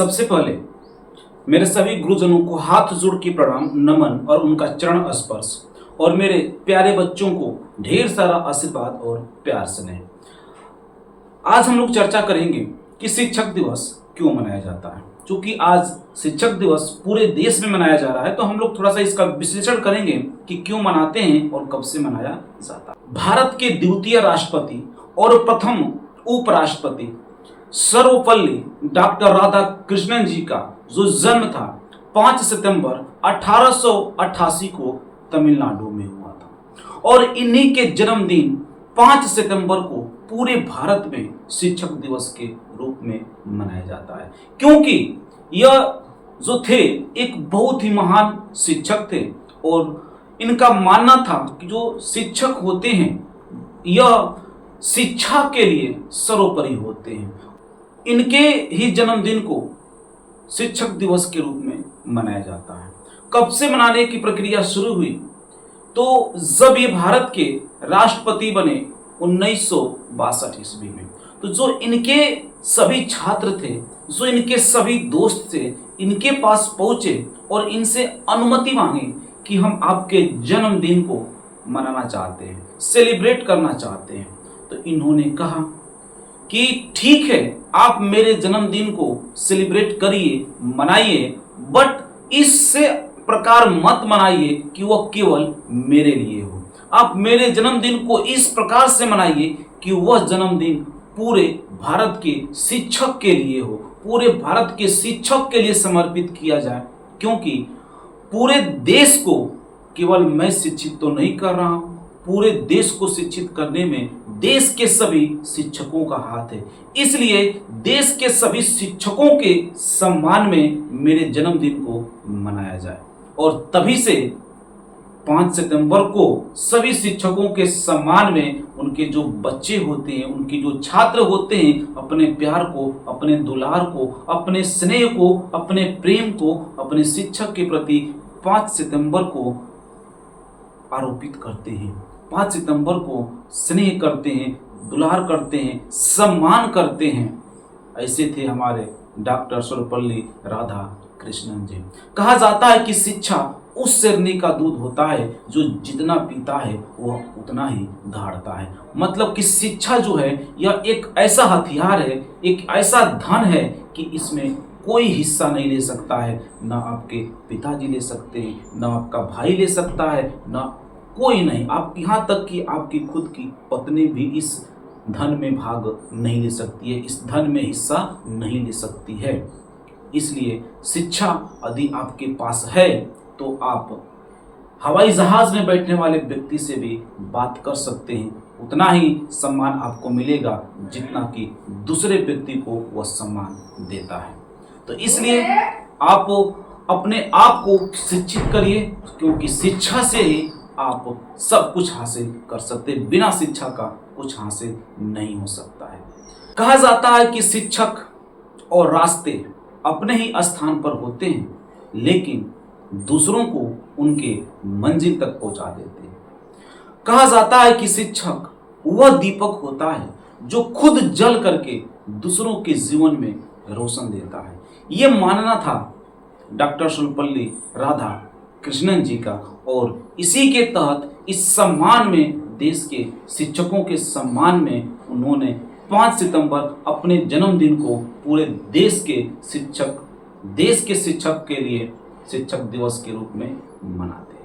सबसे पहले मेरे सभी गुरुजनों को हाथ जोड़ के प्रणाम नमन और उनका चरण स्पर्श, और मेरे प्यारे बच्चों को ढेर सारा आशीर्वाद और प्यार स्नेह। आज हम लोग चर्चा करेंगे कि शिक्षक दिवस क्यों मनाया जाता है। क्योंकि आज शिक्षक दिवस पूरे देश में मनाया जा रहा है, तो हम लोग थोड़ा सा इसका विश्लेषण करेंगे कि क्यों मनाते हैं और कब से मनाया जाता है। भारत के द्वितीय राष्ट्रपति और प्रथम उपराष्ट्रपति सर्वपल्ली डॉक्टर राधाकृष्णन जी का जो जन्म था 5 सितंबर 1888 को तमिलनाडु में हुआ था, और इन्हीं के जन्मदिन 5 सितंबर को पूरे भारत में शिक्षक दिवस के रूप में मनाया जाता है। क्योंकि यह जो थे एक बहुत ही महान शिक्षक थे, और इनका मानना था कि जो शिक्षक होते हैं यह शिक्षा के लिए सर्वोपरि होते हैं। इनके ही जन्मदिन को शिक्षक दिवस के रूप में मनाया जाता है। कब से मनाने की प्रक्रिया शुरू हुई? तो जब ये भारत के राष्ट्रपति बने 1962 ईस्वी में, तो जो इनके सभी छात्र थे, जो इनके सभी दोस्त थे, इनके पास पहुंचे और इनसे अनुमति मांगी कि हम आपके जन्मदिन को मनाना चाहते हैं, सेलिब्रेट करना चाहते हैं। तो इन्होंने कहा कि ठीक है, आप मेरे जन्मदिन को सेलिब्रेट करिए, मनाइए, बट इससे प्रकार मत मनाइए कि वह केवल मेरे लिए हो। आप मेरे जन्मदिन को इस प्रकार से मनाइए कि वह जन्मदिन पूरे भारत के शिक्षक के लिए हो, पूरे भारत के शिक्षक के लिए समर्पित किया जाए। क्योंकि पूरे देश को केवल मैं शिक्षित तो नहीं कर रहा हूं, पूरे देश को शिक्षित करने में देश के सभी शिक्षकों का हाथ है। इसलिए देश के सभी शिक्षकों के सम्मान में मेरे जन्मदिन को मनाया जाए। और तभी से 5 सितंबर को सभी शिक्षकों के सम्मान में उनके जो बच्चे होते हैं, उनके जो छात्र होते हैं, अपने प्यार को, अपने दुलार को, अपने स्नेह को, अपने प्रेम को अपने शिक्षक के प्रति 5 सितंबर को आरोपित करते हैं। 5 सितंबर को स्नेह करते हैं, दुलार करते हैं, सम्मान करते हैं। ऐसे थे हमारे डॉक्टर सर्वपल्ली राधाकृष्णन जी। कहा जाता है कि शिक्षा उस शेरनी का दूध होता है जो जितना पीता है वह उतना ही धाड़ता है। मतलब कि शिक्षा जो है यह एक ऐसा हथियार है, एक ऐसा धन है कि इसमें कोई हिस्सा नहीं ले सकता है। ना आपके पिताजी ले सकते हैं, ना आपका भाई ले सकता है, ना कोई नहीं। आप यहाँ तक कि आपकी खुद की पत्नी भी इस धन में भाग नहीं ले सकती है, इस धन में हिस्सा नहीं ले सकती है। इसलिए शिक्षा यदि आपके पास है तो आप हवाई जहाज में बैठने वाले व्यक्ति से भी बात कर सकते हैं। उतना ही सम्मान आपको मिलेगा जितना कि दूसरे व्यक्ति को वह सम्मान देता है। तो इसलिए आप अपने आप को शिक्षित करिए, क्योंकि शिक्षा से ही आप सब कुछ हासिल कर सकते हैं। बिना शिक्षा का कुछ हासिल नहीं हो सकता है। कहा जाता है कि शिक्षक और रास्ते अपने ही स्थान पर होते हैं, लेकिन दूसरों को उनके मंजिल तक पहुंचा देते हैं। कहा जाता है कि शिक्षक वह दीपक होता है जो खुद जल करके दूसरों के जीवन में रोशन देता है। यह मानना था डॉक्टर सर्वपल्ली राधाकृष्णन जी का, और इसी के तहत इस सम्मान में, देश के शिक्षकों के सम्मान में, उन्होंने 5 सितंबर अपने जन्मदिन को पूरे देश के शिक्षक के लिए शिक्षक दिवस के रूप में मनाते हैं।